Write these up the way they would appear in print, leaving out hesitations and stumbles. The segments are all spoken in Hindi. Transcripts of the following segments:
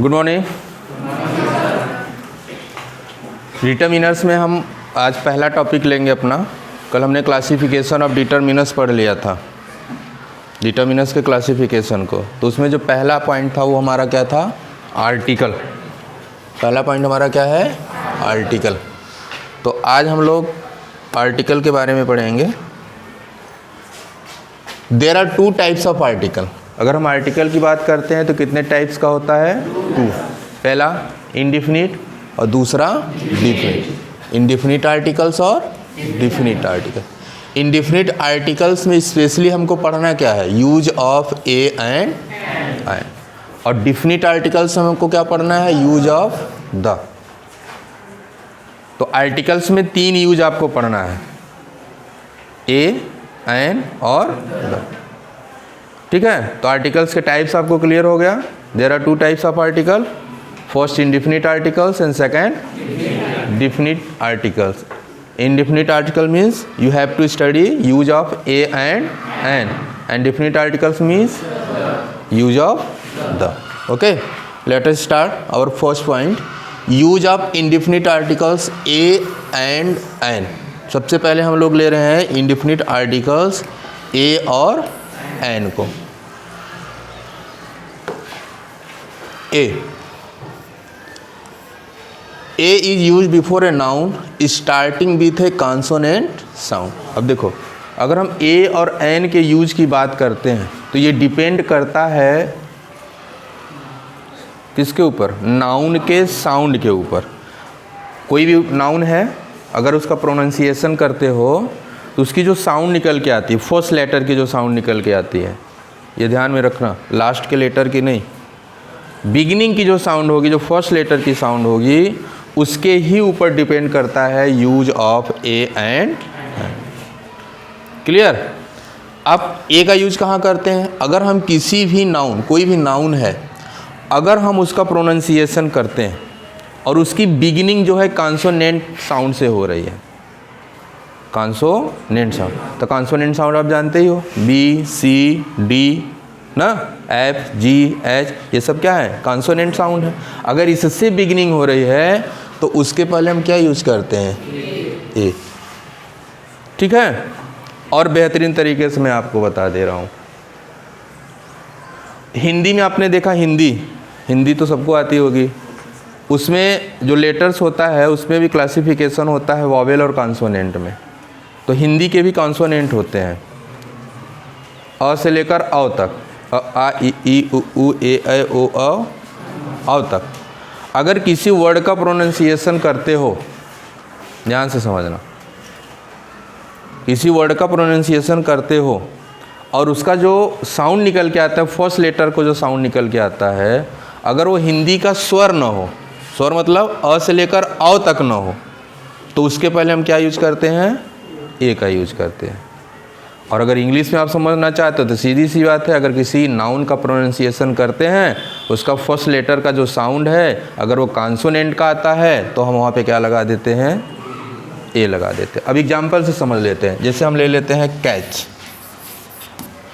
Good morning. डिटरमिनर्स में हम आज पहला टॉपिक लेंगे अपना। कल हमने क्लासिफिकेशन ऑफ डिटरमिनर्स पढ़ लिया था, डिटरमिनर्स के क्लासिफिकेशन को। तो उसमें जो पहला पॉइंट था वो हमारा क्या था? आर्टिकल। पहला पॉइंट हमारा क्या है? आर्टिकल। तो आज हम लोग आर्टिकल के बारे में पढ़ेंगे। There are two types of article. अगर हम आर्टिकल की बात करते हैं तो कितने टाइप्स का होता है? टू। पहला इंडिफिनिट और दूसरा डिफिनिट। इंडिफिनिट आर्टिकल्स और डिफिनिट आर्टिकल। इंडिफिनिट आर्टिकल्स में स्पेशली हमको पढ़ना क्या है? Use of a and an. और डिफिनिट आर्टिकल्स में हमको क्या पढ़ना है? Use of the. तो आर्टिकल्स में तीन यूज आपको पढ़ना है, ए, एन और द। ठीक है। तो आर्टिकल्स के टाइप्स आपको क्लियर हो गया। There are two types of article, first indefinite articles and second definite articles. Indefinite article means you have to study use of a and an, and definite articles means use of the. Okay, let us start our first point, use of indefinite articles a and an. सबसे पहले हम लोग ले रहे हैं इंडिफिनिट आर्टिकल्स ए और एन को। A is use before a noun starting with a consonant sound. अब देखो, अगर हम ए और एन के यूज की बात करते हैं तो ये डिपेंड करता है किसके ऊपर? नाउन के साउंड के ऊपर। कोई भी नाउन है, अगर उसका प्रोनाउंसिएशन करते हो तो उसकी जो साउंड निकल के आती है, फर्स्ट लेटर की जो साउंड निकल के आती है, ये ध्यान में रखना, लास्ट के लेटर की नहीं, बिगिनिंग की जो साउंड होगी, जो फर्स्ट लेटर की साउंड होगी, उसके ही ऊपर डिपेंड करता है use of a and an. Clear? अब ए का यूज कहाँ करते हैं? अगर हम किसी भी नाउन, कोई भी नाउन है, अगर हम उसका प्रोनाउंसिएशन करते हैं और उसकी बिगिनिंग जो है कॉन्सोनेंट साउंड से हो रही है, कॉन्सोनेंट साउंड, तो कॉन्सोनेंट साउंड आप जानते ही हो, बी, सी, डी ना, एफ, जी, एच, ये सब क्या है? कॉन्सोनेंट साउंड है। अगर इससे बिगिनिंग हो रही है तो उसके पहले हम क्या यूज करते हैं? ए। ठीक है। और बेहतरीन तरीके से मैं आपको बता दे रहा हूँ, हिंदी में आपने देखा, हिंदी तो सबको आती होगी, उसमें जो लेटर्स होता है उसमें भी क्लासिफिकेशन होता है वॉवेल और कॉन्सोनेंट में। तो हिंदी के भी कॉन्सोनेंट होते हैं, अ से लेकर औ तक, अ, आ, ई, उ, ए, ऐ, ओ, औ तक। अगर किसी वर्ड का प्रोनाउंसिएशन करते हो, ध्यान से समझना, किसी वर्ड का प्रोनाउंसिएशन करते हो और उसका जो साउंड निकल के आता है, फर्स्ट लेटर को जो साउंड निकल के आता है, अगर वो हिंदी का स्वर न हो, स्वर मतलब अ से लेकर औ तक न हो, तो उसके पहले हम क्या यूज करते हैं? ए का यूज करते हैं। और अगर इंग्लिश में आप समझना चाहते हो तो सीधी सी बात है, अगर किसी नाउन का प्रोनाउंसिएशन करते हैं, उसका फर्स्ट लेटर का जो साउंड है, अगर वो कॉन्सोनेंट का आता है तो हम वहाँ पे क्या लगा देते हैं? ए लगा देते हैं। अब एग्जाम्पल से समझ लेते हैं, जैसे हम ले लेते हैं कैच।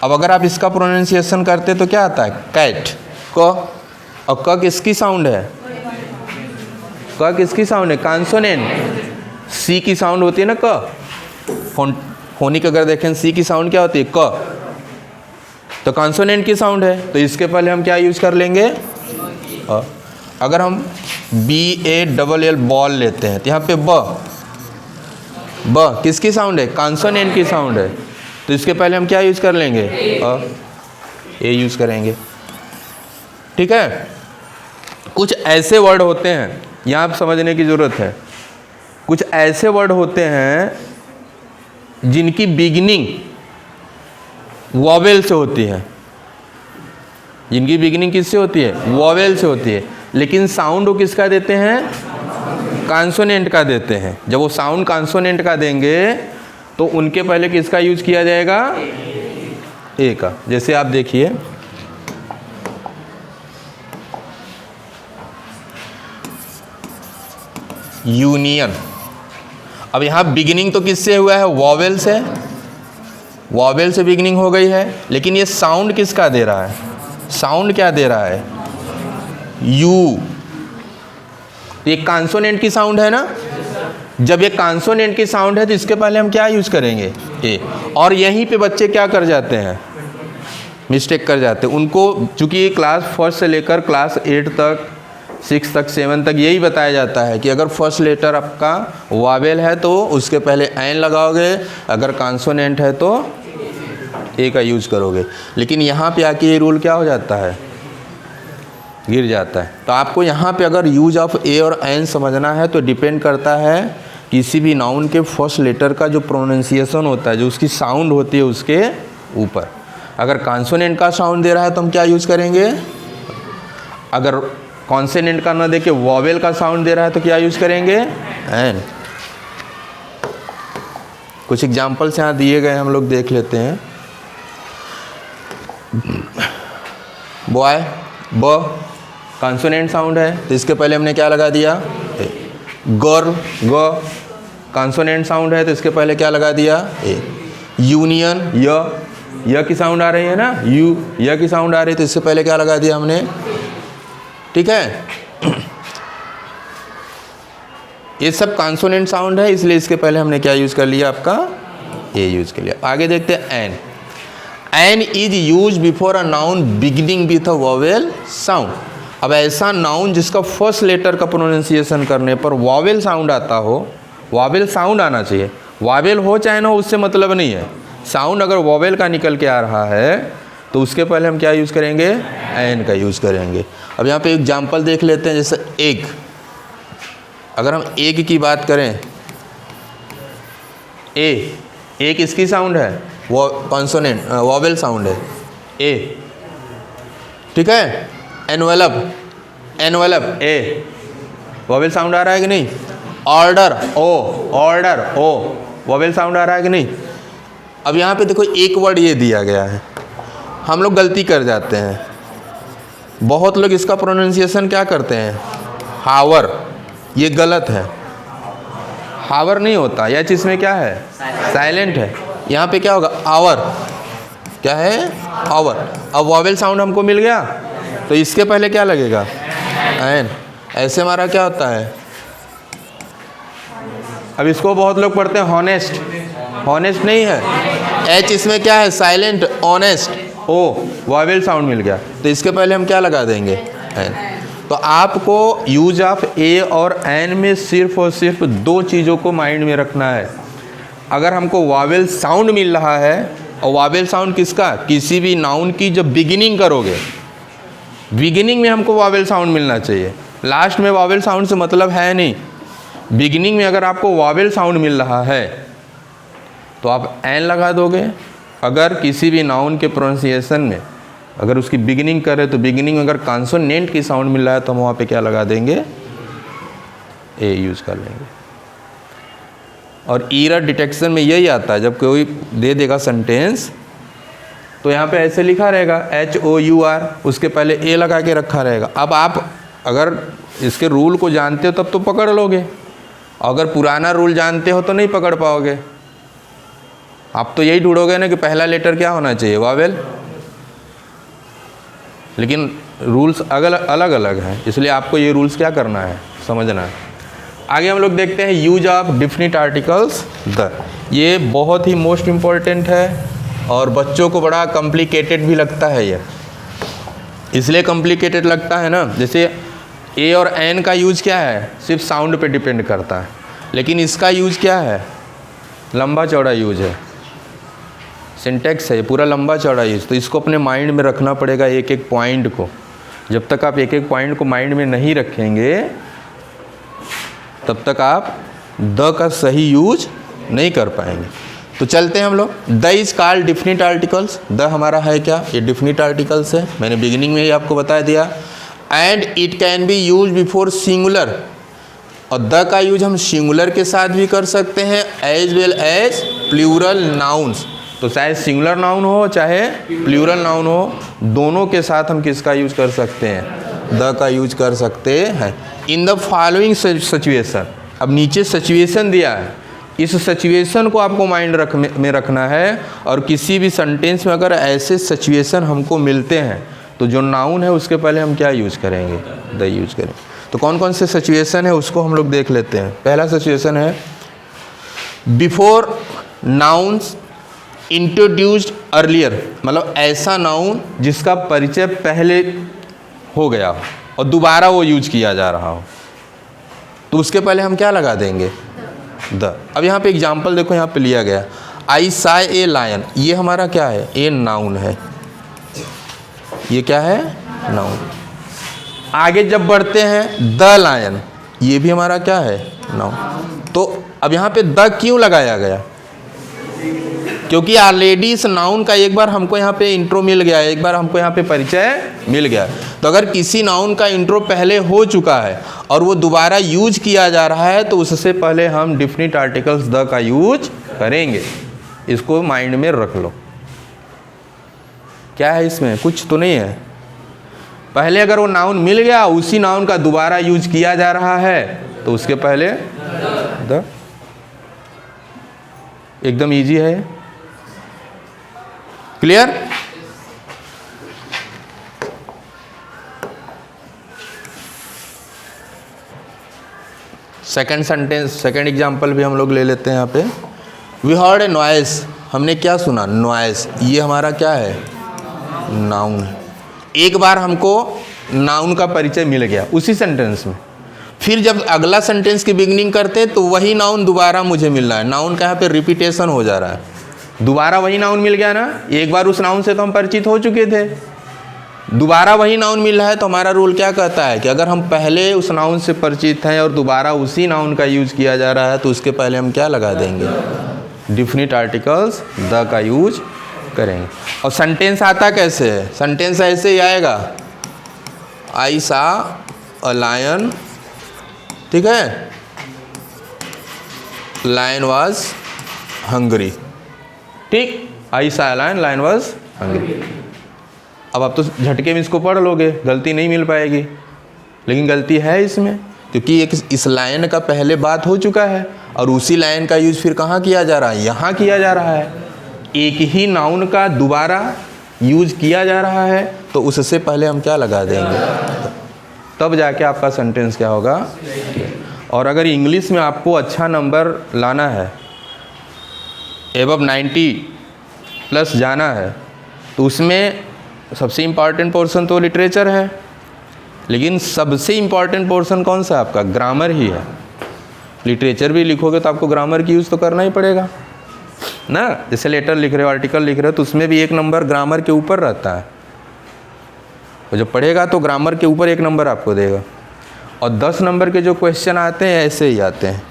अब अगर आप इसका प्रोनाउंसिएशन करते तो क्या आता है? कैट, क। और क किसकी साउंड है? क किसकी साउंड है? कॉन्सोनेंट। सी की साउंड होती है ना, क। फोनिक अगर देखें, सी की साउंड क्या होती है? क। तो कॉन्सोनेंट की साउंड है, तो इसके पहले हम क्या यूज कर लेंगे? अ। अगर हम BALL बॉल लेते हैं तो यहाँ पे ब किसकी साउंड है? कॉन्सोनेंट की साउंड है, तो इसके पहले हम क्या यूज कर लेंगे? अ, ए यूज करेंगे। ठीक है। कुछ ऐसे वर्ड होते हैं, यहाँ समझने की ज़रूरत है, कुछ ऐसे वर्ड होते हैं जिनकी बिगिनिंग वॉवेल से होती है। जिनकी बिगिनिंग किससे होती है? वॉवेल से होती है, लेकिन साउंड वो किसका देते हैं? कॉन्सोनेंट का देते हैं। जब वो साउंड कॉन्सोनेंट का देंगे तो उनके पहले किसका यूज किया जाएगा? ए का। जैसे आप देखिए, यूनियन। अब यहाँ बिगिनिंग तो किससे हुआ है? वॉवेल से। वॉवेल से बिगिनिंग हो गई है, लेकिन ये साउंड किसका दे रहा है? साउंड क्या दे रहा है? यू, ये कॉन्सोनेंट की साउंड है ना। जब ये कॉन्सोनेंट की साउंड है तो इसके पहले हम क्या यूज करेंगे, ए। और यहीं पे बच्चे क्या कर जाते हैं, मिस्टेक कर जाते हैं। उनको चूंकि क्लास फर्स्ट से लेकर क्लास 8 तक, 6 तक, 7 तक यही बताया जाता है कि अगर फर्स्ट लेटर आपका वावेल है तो उसके पहले एन लगाओगे, अगर कॉन्सोनेंट है तो ए का यूज करोगे। लेकिन यहाँ पे आके ये रूल क्या हो जाता है, गिर जाता है। तो आपको यहाँ पे अगर यूज ऑफ ए और एन समझना है तो डिपेंड करता है किसी भी नाउन के फर्स्ट लेटर का जो प्रोनाउंसिएशन होता है, जो उसकी साउंड होती है उसके ऊपर। अगर कॉन्सोनेंट का साउंड दे रहा है तो हम क्या यूज करेंगे, अगर कॉन्सोनेंट का ना दे के वॉवेल का साउंड दे रहा है तो क्या यूज करेंगे, एन। कुछ एग्जाम्पल्स यहाँ दिए गए हम लोग देख लेते हैं। बॉय, ब कॉन्सोनेंट साउंड है तो इसके पहले हमने क्या लगा दिया, ए। गर्ल, ग कॉन्सोनेंट साउंड है तो इसके पहले क्या लगा दिया, ए। यूनियन, य की साउंड आ रही है ना, यू, य की साउंड आ रही है तो इससे पहले क्या लगा दिया हमने, ठीक है। ये सब कॉन्सोनेंट साउंड है इसलिए इसके पहले हमने क्या यूज कर लिया, आपका ए यूज कर लिया। आगे देखते हैं an. An is use before a noun beginning with a vowel sound. अब ऐसा नाउन जिसका फर्स्ट लेटर का प्रोनाउंसिएशन करने पर वॉवेल साउंड आता हो, वॉवेल साउंड आना चाहिए, वॉवेल हो चाहे ना उससे मतलब नहीं है, साउंड अगर वॉवेल का निकल के आ रहा है तो उसके पहले हम क्या यूज़ करेंगे, एन का यूज़ करेंगे। अब यहाँ पे एग्जाम्पल देख लेते हैं, जैसे एग। अगर हम एग की बात करें, ए किसकी साउंड है, वो कॉन्सोनेंट वॉवेल साउंड है, ए, ठीक है। एनवेलप, ए वॉवेल साउंड आ रहा है कि नहीं। ऑर्डर, ओ वॉवेल साउंड आ रहा है कि नहीं। अब यहाँ पे देखो एक वर्ड ये दिया गया है, हम लोग गलती कर जाते हैं, बहुत लोग इसका प्रोनाउंसिएशन क्या करते हैं, हावर। ये गलत है, हावर नहीं होता, यह चीज़ में क्या है, साइलेंट है। यहाँ पे क्या होगा, आवर, क्या है, आवर। अब वॉवेल साउंड हमको मिल गया तो इसके पहले क्या लगेगा, एन। ऐसे हमारा क्या होता है, अब इसको बहुत लोग पढ़ते हैं हॉनेस्ट, हॉनेस्ट नहीं है, एच इसमें क्या है, साइलेंट, ऑनेस्ट, ओ वॉवेल साउंड मिल गया तो इसके पहले हम क्या लगा देंगे, एन। तो आपको यूज ऑफ ए और एन में सिर्फ और सिर्फ दो चीज़ों को माइंड में रखना है। अगर हमको वॉवेल साउंड मिल रहा है, और वॉवेल साउंड किसका, किसी भी नाउन की जब बिगिनिंग करोगे, बिगिनिंग में हमको वॉवेल साउंड मिलना चाहिए, लास्ट में वॉवेल साउंड से मतलब है नहीं। बिगिनिंग में अगर आपको वॉवेल साउंड मिल रहा है तो आप एन लगा दोगे। अगर किसी भी नाउन के प्रोनाउंसिएशन में अगर उसकी बिगिनिंग करे तो बिगिनिंग में अगर कॉन्सोनेंट की साउंड मिल रहा है तो हम वहाँ पे क्या लगा देंगे, ए यूज़ कर लेंगे। और ईरर डिटेक्शन में यही आता है, जब कोई दे देगा सेंटेंस तो यहाँ पे ऐसे लिखा रहेगा HOUR, उसके पहले ए लगा के रखा रहेगा। अब आप अगर इसके रूल को जानते हो तब तो पकड़ लोगे, अगर पुराना रूल जानते हो तो नहीं पकड़ पाओगे। आप तो यही ढूंढोगे ना कि पहला लेटर क्या होना चाहिए, वॉवेल, लेकिन रूल्स अलग अलग हैं, इसलिए आपको ये रूल्स क्या करना है, समझना है। आगे हम लोग देखते हैं use of definite articles the. ये बहुत ही मोस्ट इम्पॉर्टेंट है और बच्चों को बड़ा कॉम्प्लिकेटेड भी लगता है ये, इसलिए कॉम्प्लिकेटेड लगता है ना। जैसे ए और एन का यूज़ क्या है, सिर्फ साउंड पे डिपेंड करता है, लेकिन इसका यूज़ क्या है, लंबा चौड़ा यूज है, सिंटेक्स है, पूरा लंबा चौड़ा यूज। तो इसको अपने माइंड में रखना पड़ेगा, एक एक पॉइंट को। जब तक आप एक एक पॉइंट को माइंड में नहीं रखेंगे तब तक आप द का सही यूज नहीं कर पाएंगे। तो चलते हैं हम लोग। The is called definite articles. The हमारा है क्या, ये डिफिनिट आर्टिकल्स है, मैंने बिगिनिंग में ही आपको बता दिया। And it can be use before singular, और द का यूज हम सिंगुलर के साथ भी कर सकते हैं as well as plural nouns. तो चाहे सिंगुलर नाउन हो चाहे प्लूरल नाउन हो, दोनों के साथ हम किसका यूज कर सकते हैं, द का यूज कर सकते हैं। इन द फॉलोइंग सिचुएशन, अब नीचे सिचुएशन दिया है, इस सिचुएशन को आपको माइंड में रखना है। और किसी भी सेंटेंस में अगर ऐसे सिचुएशन हमको मिलते हैं तो जो नाउन है उसके पहले हम क्या यूज करेंगे, द यूज करेंगे। तो कौन कौन से सिचुएशन है उसको हम लोग देख लेते हैं। पहला सिचुएशन है बिफोर नाउन्स इंट्रोड्यूस्ड अर्लियर, मतलब ऐसा नाउन जिसका परिचय पहले हो गया हो और दोबारा वो यूज किया जा रहा हो, तो उसके पहले हम क्या लगा देंगे, द। अब यहाँ पे एग्जाम्पल देखो, यहाँ पे लिया गया आई सा ए लायन, ये हमारा क्या है, ए नाउन है, ये क्या है, नाउन। आगे जब बढ़ते हैं द लायन, ये भी हमारा क्या है, नाउन। तो अब यहाँ पे द क्यों लगाया गया, क्योंकि ऑलरेडी इस नाउन का एक बार हमको यहाँ पे इंट्रो मिल गया है, एक बार हमको यहाँ पे परिचय मिल गया। तो अगर किसी नाउन का इंट्रो पहले हो चुका है और वो दोबारा यूज किया जा रहा है तो उससे पहले हम डिफिनिट आर्टिकल्स द का यूज करेंगे। इसको माइंड में रख लो। क्या है इसमें, कुछ तो नहीं है। पहले अगर वो नाउन मिल गया, उसी नाउन का दोबारा यूज किया जा रहा है तो उसके पहले द। एकदम इजी है, clear. Second sentence, second example भी हम लोग ले लेते हैं यहाँ पे। वी हर्ड ए नॉइस, हमने क्या सुना, नॉइस, ये हमारा क्या है, नाउन। एक बार हमको नाउन का परिचय मिल गया उसी सेंटेंस में, फिर जब अगला सेंटेंस की बिगनिंग करते हैं तो वही नाउन दोबारा मुझे मिल रहा है। नाउन का यहाँ पे रिपीटेशन हो जा रहा है, दोबारा वही नाउन मिल गया ना। एक बार उस नाउन से तो हम परिचित हो चुके थे, दोबारा वही नाउन मिल रहा है। तो हमारा रूल क्या कहता है कि अगर हम पहले उस नाउन से परिचित हैं और दोबारा उसी नाउन का यूज किया जा रहा है तो उसके पहले हम क्या लगा देंगे, डिफिनिट आर्टिकल्स द का यूज करेंगे। और सेंटेंस आता कैसे है, सेंटेंस ऐसे ही आएगा, आई सा अ लायन, ठीक है, लायन वाज हंग्री, ठीक, आई सा लायन, लायन वाज हंग्री। अब आप तो झटके में इसको पढ़ लोगे, गलती नहीं मिल पाएगी, लेकिन गलती है इसमें, क्योंकि एक इस लायन का पहले बात हो चुका है और उसी लायन का यूज फिर कहाँ किया जा रहा है, यहाँ किया जा रहा है। एक ही नाउन का दोबारा यूज किया जा रहा है तो उससे पहले हम क्या लगा देंगे, तब जाके आपका सेंटेंस क्या होगा। और अगर इंग्लिश में आपको अच्छा नंबर लाना है, एबव 90+ जाना है, तो उसमें सबसे इम्पॉर्टेंट पोर्शन तो लिटरेचर है, लेकिन सबसे इम्पॉर्टेंट पोर्शन कौन सा आपका, ग्रामर ही है। लिटरेचर भी लिखोगे तो आपको ग्रामर की यूज़ तो करना ही पड़ेगा ना। जैसे लेटर लिख रहे हो, आर्टिकल लिख रहे हो, तो उसमें भी 1 नंबर ग्रामर के ऊपर रहता है। और जब पढ़ेगा तो ग्रामर के ऊपर 1 नंबर आपको देगा। और 10 नंबर के जो क्वेश्चन आते हैं ऐसे ही आते हैं,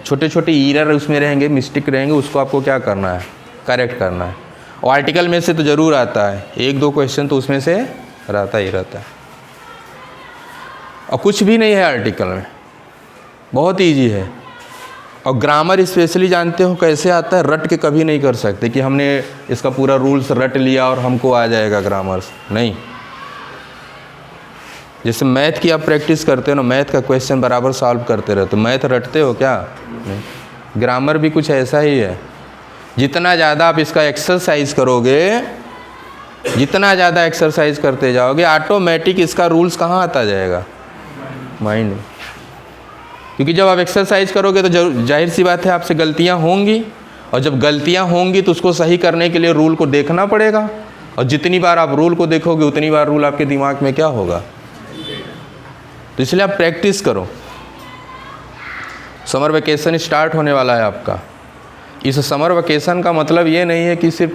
छोटे छोटे ईरर उसमें रहेंगे, मिस्टेक रहेंगे, उसको आपको क्या करना है, करेक्ट करना है। और आर्टिकल में से तो ज़रूर आता है, 1-2 क्वेश्चन तो उसमें से रहता ही रहता है। और कुछ भी नहीं है आर्टिकल में, बहुत ईजी है। और ग्रामर स्पेशली जानते हो कैसे आता है, रट के कभी नहीं कर सकते कि हमने इसका पूरा रूल्स रट लिया और हमको आ जाएगा ग्रामर्स, नहीं। जैसे मैथ की आप प्रैक्टिस करते हो ना, मैथ का क्वेश्चन बराबर सॉल्व करते रहते हो, मैथ रटते हो क्या, नहीं। ग्रामर भी कुछ ऐसा ही है, जितना ज़्यादा आप इसका एक्सरसाइज करोगे, जितना ज़्यादा एक्सरसाइज करते जाओगे, ऑटोमेटिक इसका रूल्स कहाँ आता जाएगा, माइंड में। क्योंकि जब आप एक्सरसाइज करोगे तो जाहिर सी बात है आपसे गलतियाँ होंगी, और जब गलतियाँ होंगी तो उसको सही करने के लिए रूल को देखना पड़ेगा। और जितनी बार आप रूल को देखोगे उतनी बार रूल आपके दिमाग में क्या होगा। तो इसलिए आप प्रैक्टिस करो। समर वेकेशन स्टार्ट होने वाला है आपका। इस समर वेकेशन का मतलब ये नहीं है कि सिर्फ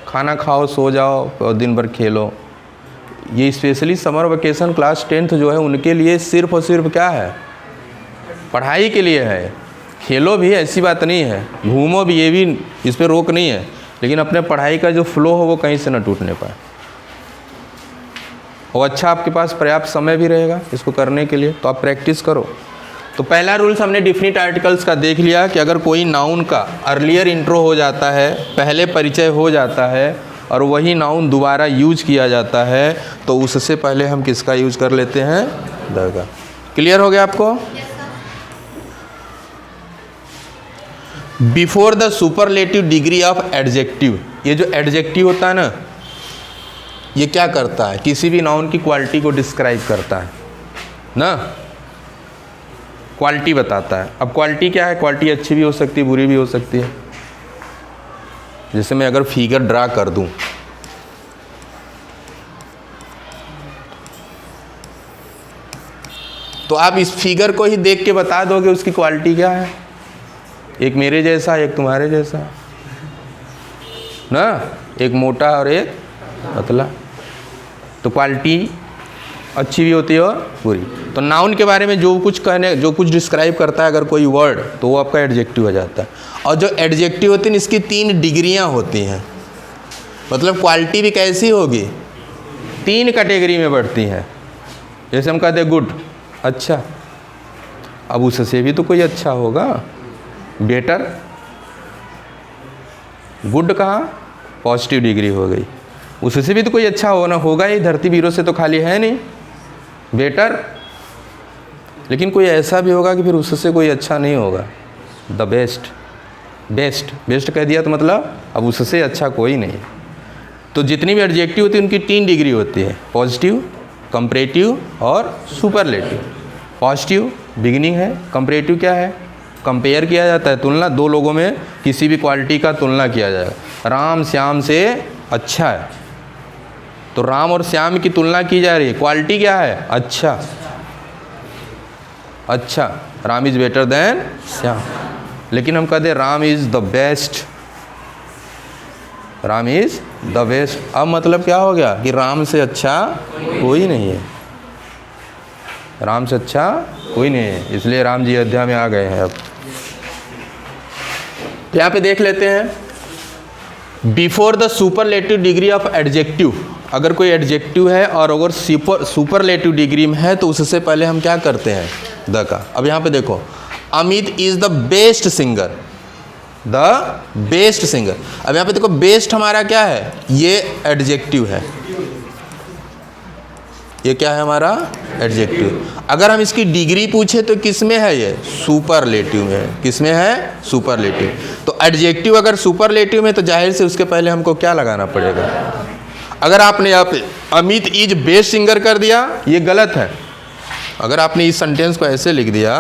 खाना खाओ, सो जाओ और दिन भर खेलो। ये specially summer vacation class 10th जो है उनके लिए सिर्फ और सिर्फ क्या है, पढ़ाई के लिए है। खेलो भी, ऐसी बात नहीं है, घूमो भी, ये भी, इस पर रोक नहीं है, लेकिन अपने पढ़ाई का जो फ्लो हो वो कहीं से न टूटने पाए। और अच्छा आपके पास पर्याप्त समय भी रहेगा इसको करने के लिए, तो आप प्रैक्टिस करो। तो पहला रूल्स हमने डिफिनिट आर्टिकल्स का देख लिया कि अगर कोई नाउन का अर्लियर इंट्रो हो जाता है, पहले परिचय हो जाता है और वही नाउन दोबारा यूज किया जाता है तो उससे पहले हम किसका यूज कर लेते हैं, द का। क्लियर हो गया आपको। Before the superlative degree of adjective, ये जो एडजेक्टिव होता है ना, ये क्या करता है, किसी भी नाउन की क्वालिटी को डिस्क्राइब करता है ना, क्वालिटी बताता है। अब क्वालिटी क्या है, क्वालिटी अच्छी भी हो सकती है, बुरी भी हो सकती है। जैसे मैं अगर फिगर ड्रा कर दूं, तो आप इस फिगर को ही देख के बता दोगे उसकी क्वालिटी क्या है। एक मेरे जैसा, एक तुम्हारे जैसा ना, एक मोटा और एक पतला, तो क्वालिटी अच्छी भी होती है और बुरी। तो नाउन के बारे में जो कुछ डिस्क्राइब करता है अगर कोई वर्ड, तो वो आपका एडजेक्टिव हो जाता है। और जो एडजेक्टिव होती है इसकी 3 डिग्रियां होती हैं, मतलब क्वालिटी भी कैसी होगी, 3 कैटेगरी में बढ़ती हैं। जैसे हम कहते हैं गुड, अच्छा, अब उससे भी तो कोई अच्छा होगा, बेटर। गुड कहाँ, पॉजिटिव डिग्री हो गई, उससे भी तो कोई अच्छा होगा ही, धरती वीरों से तो खाली है नहीं। बेटर, लेकिन कोई ऐसा भी होगा कि फिर उससे कोई अच्छा नहीं होगा। द बेस्ट, बेस्ट कह दिया तो मतलब अब उससे अच्छा कोई नहीं। तो जितनी भी एडजेक्टिव होती है उनकी 3 डिग्री होती है, पॉजिटिव, कंपैरेटिव और सुपरलेटिव। पॉजिटिव बिगिनिंग है, कंपैरेटिव क्या है, कंपेयर किया जाता है, तुलना, 2 लोगों में किसी भी क्वालिटी का तुलना किया जाएगा। राम श्याम से अच्छा है, तो राम और श्याम की तुलना की जा रही है, क्वालिटी क्या है, अच्छा, Ram is better than Shyam. लेकिन हम कहते हैं Ram is the best, Ram is the best. अब मतलब क्या हो गया कि राम से अच्छा कोई नहीं है, राम से अच्छा कोई नहीं है, इसलिए राम जी अयोध्या में आ गए हैं। अब यहाँ पे देख लेते हैं, before the superlative degree of adjective, अगर कोई एडजेक्टिव है और अगर सुपरलेटिव डिग्री में है तो उससे पहले हम क्या करते हैं, द का। अब यहाँ पे देखो, Amit is the best singer, the best singer. अब यहाँ पे देखो बेस्ट हमारा क्या है, ये एडजेक्टिव है, ये क्या है हमारा एडजेक्टिव। अगर हम इसकी डिग्री पूछे तो किस में है, ये सुपरलेटिव में है। किस में है, सुपरलेटिव। तो एडजेक्टिव अगर सुपरलेटिव में तो जाहिर से उसके पहले हमको क्या लगाना पड़ेगा। अगर आपने यहाँ पे अमित इज बेस्ट सिंगर कर दिया, ये गलत है। अगर आपने इस सेंटेंस को ऐसे लिख दिया,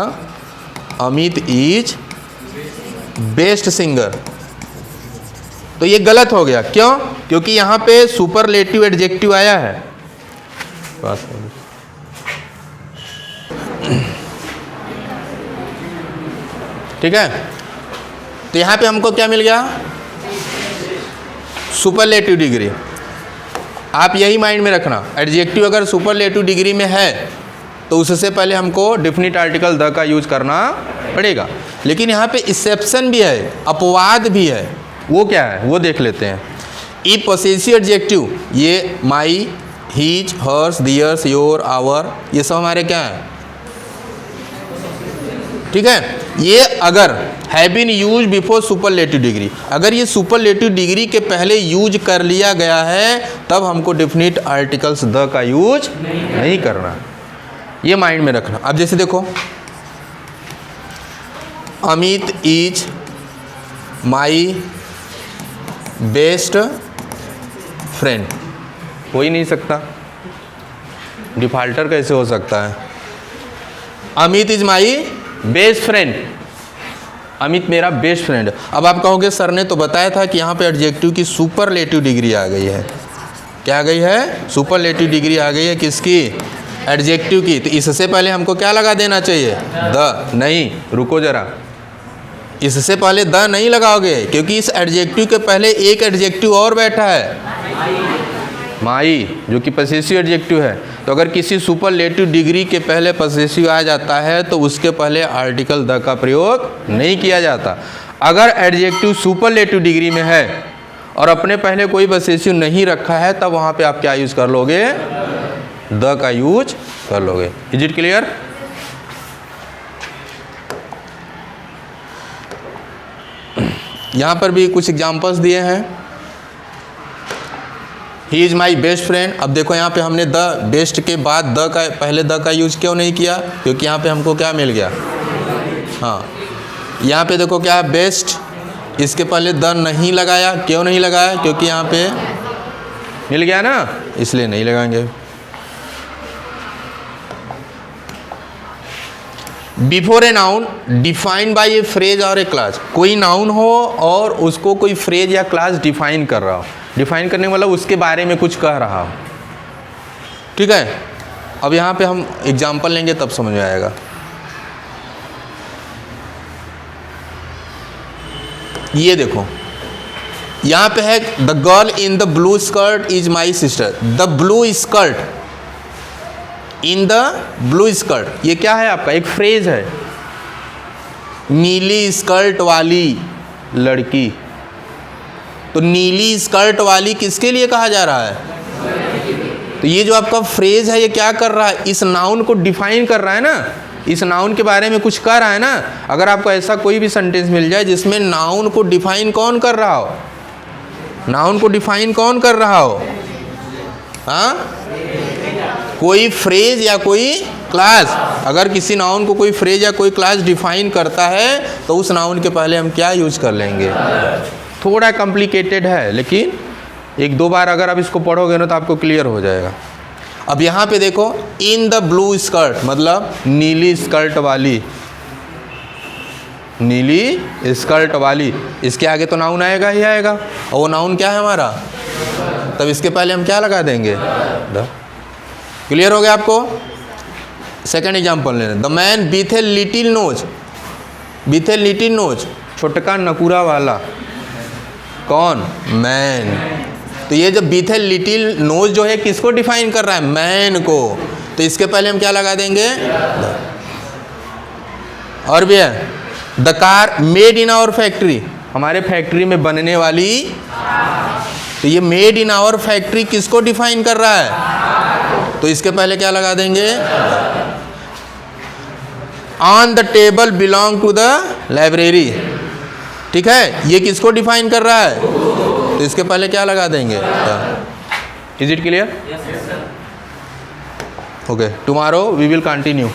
अमित इज बेस्ट सिंगर, तो ये गलत हो गया। क्यों, क्योंकि यहाँ पे सुपरलेटिव एडजेक्टिव आया है। ठीक है, तो यहाँ पे हमको क्या मिल गया, सुपरलेटिव डिग्री। आप यही माइंड में रखना, एडजेक्टिव अगर सुपरलेटिव डिग्री में है तो उससे पहले हमको डेफिनिट आर्टिकल द का यूज करना पड़ेगा। लेकिन यहाँ पे एक्सेप्शन भी है, अपवाद भी है। वो क्या है वो देख लेते हैं। ई पॉसेसिव एडजेक्टिव, ये my, his, hers, theirs, your, our, ये सब हमारे क्या हैं, ठीक है। ये अगर have been use before superlative degree, अगर ये सुपरलेटिव डिग्री के पहले यूज कर लिया गया है तब हमको डेफिनिट आर्टिकल्स द का यूज नहीं करना, ये माइंड में रखना। अब जैसे देखो, Amit is my best friend, हो ही नहीं सकता, डिफॉल्टर कैसे हो सकता है। Amit is my best friend, Amit मेरा बेस्ट फ्रेंड। अब आप कहोगे सर ने तो बताया था कि यहाँ पे एडजेक्टिव की सुपरलेटिव डिग्री आ गई है। क्या आ गई है, सुपरलेटिव डिग्री आ गई है किसकी, एडजेक्टिव की। तो इससे पहले हमको क्या लगा देना चाहिए, द। नहीं, रुको जरा, इससे पहले द नहीं लगाओगे क्योंकि इस एडजेक्टिव के पहले एक एडजेक्टिव और बैठा है, माई, जो कि पॉसेसिव एडजेक्टिव है। तो अगर किसी सुपरलेटिव डिग्री के पहले पॉसेसिव आ जाता है तो उसके पहले आर्टिकल द का प्रयोग नहीं किया जाता। अगर एडजेक्टिव सुपरलेटिव डिग्री में है और अपने पहले कोई पॉसेसिव नहीं रखा है तब वहाँ पे आप क्या यूज कर लोगे, द का यूज कर लोगे। Is it clear. यहाँ पर भी कुछ एग्जाम्पल्स दिए हैं। He is my best friend. अब देखो यहाँ पे हमने द बेस्ट के बाद द का पहले द का यूज क्यों नहीं किया, क्योंकि यहाँ पे हमको क्या मिल गया, हाँ यहाँ पे देखो क्या है बेस्ट, इसके पहले द नहीं लगाया। क्यों नहीं लगाया, क्योंकि यहाँ पे मिल गया ना, इसलिए नहीं लगाएंगे। Before a noun defined by A phrase और ए क्लास, कोई नाउन हो और उसको कोई फ्रेज या क्लास डिफाइन कर रहा हो। डिफाइन करने का मतलब उसके बारे में कुछ कह रहा हो, ठीक है। अब यहाँ पे हम एग्जाम्पल लेंगे तब समझ में आएगा। ये देखो यहाँ पे है the girl in the blue skirt is my sister. The blue skirt, in the blue skirt, ये क्या है आपका? एक फ्रेज है। नीली स्कर्ट वाली लड़की, तो नीली स्कर्ट वाली किसके लिए कहा जा रहा है? तो ये जो आपका फ्रेज है ये क्या कर रहा है? इस नाउन को डिफाइन कर रहा है ना, इस नाउन के बारे में कुछ कह रहा है ना। अगर आपको ऐसा कोई भी सेंटेंस मिल जाए जिसमें नाउन को डिफाइन कौन कर रहा हो, नाउन को डिफाइन कौन कर रहा हो? हाँ, कोई फ्रेज या कोई क्लास। अगर किसी नाउन को कोई फ्रेज या कोई क्लास डिफाइन करता है तो उस नाउन के पहले हम क्या यूज कर लेंगे? थोड़ा कॉम्प्लिकेटेड है, लेकिन एक दो बार अगर आप इसको पढ़ोगे ना तो आपको क्लियर हो जाएगा। अब यहाँ पे देखो, इन द ब्लू स्कर्ट मतलब नीली स्कर्ट वाली, नीली स्कर्ट वाली, इसके आगे तो नाउन आएगा ही आएगा, और वो नाउन क्या है हमारा? तब इसके पहले हम क्या लगा देंगे? द। क्लियर हो गया आपको? सेकेंड एग्जाम्पल लेना, the man with a little nose, with a little nose, छोटका नकुरा वाला। कौन? मैन। तो ये जब विथ ए लिटिल नोज जो है किसको डिफाइन कर रहा है? मैन को। तो इसके पहले हम क्या लगा देंगे? द। और भी है, the car made in our factory, हमारे फैक्ट्री में बनने वाली। तो ये मेड इन आवर फैक्ट्री किसको डिफाइन कर रहा है? तो इसके पहले क्या लगा देंगे? On the table belong to the library, ठीक है, ये किसको डिफाइन कर रहा है? तो इसके पहले क्या लगा देंगे? Is it clear? Okay, tomorrow we will continue.